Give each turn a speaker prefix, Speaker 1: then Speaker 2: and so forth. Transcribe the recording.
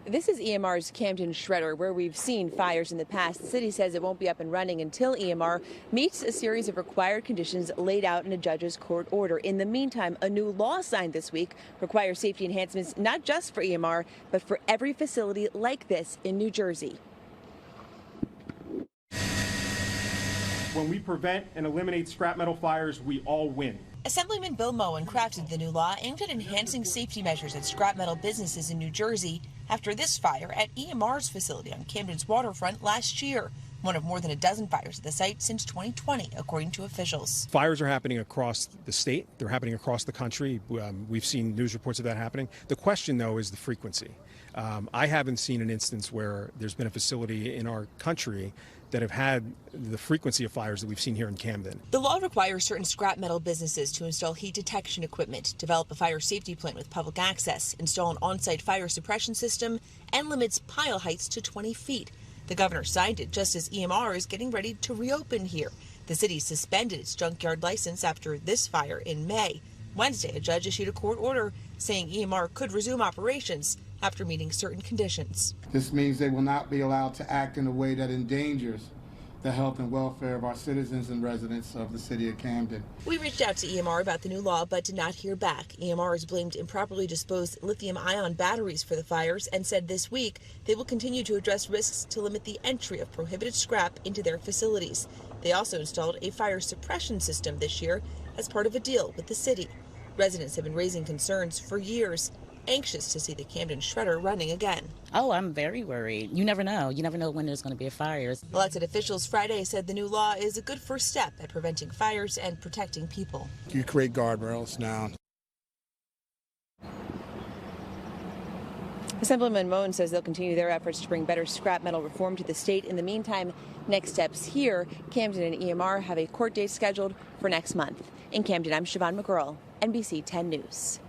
Speaker 1: This is EMR's Camden shredder, where we've seen fires in the past. The city says it won't be up and running until EMR meets a series of required conditions laid out in a judge's court order. In the meantime, a new law signed this week requires safety enhancements not just for EMR, but for every facility like this in New Jersey.
Speaker 2: When we prevent and eliminate scrap metal fires, we all win.
Speaker 1: Assemblyman Bill Moen crafted the new law aimed at enhancing safety measures at scrap metal businesses in New Jersey after this fire at EMR's facility on Camden's waterfront last year, one of more than a dozen fires at the site since 2020, according to officials.
Speaker 3: Fires are happening across the state. They're happening across the country. We've seen news reports of that happening. The question, though, is the frequency. I haven't seen an instance where there's been a facility in our country that have had the frequency of fires that we've seen here in Camden.
Speaker 1: The law requires certain scrap metal businesses to install heat detection equipment, develop a fire safety plan with public access, install an on-site fire suppression system, and limits pile heights to 20 feet. The governor signed it just as EMR is getting ready to reopen here. The city suspended its junkyard license after this fire in May. Wednesday, a judge issued a court order saying EMR could resume operations after meeting certain conditions.
Speaker 4: This means they will not be allowed to act in a way that endangers the health and welfare of our citizens and residents of the city of Camden.
Speaker 1: We reached out to EMR about the new law but did not hear back. EMR has blamed improperly disposed lithium-ion batteries for the fires and said this week they will continue to address risks to limit the entry of prohibited scrap into their facilities. They also installed a fire suppression system this year as part of a deal with the city. Residents have been raising concerns for years, anxious to see the Camden shredder running again.
Speaker 5: Oh, I'm very worried. You never know. You never know when there's going to be a fire.
Speaker 1: Elected officials Friday said the new law is a good first step at preventing fires and protecting people.
Speaker 4: You create guardrails now.
Speaker 1: Assemblyman Moen says they'll continue their efforts to bring better scrap metal reform to the state. In the meantime, next steps here, Camden and EMR have a court date scheduled for next month. In Camden, I'm Siobhan McGirl, NBC 10 News.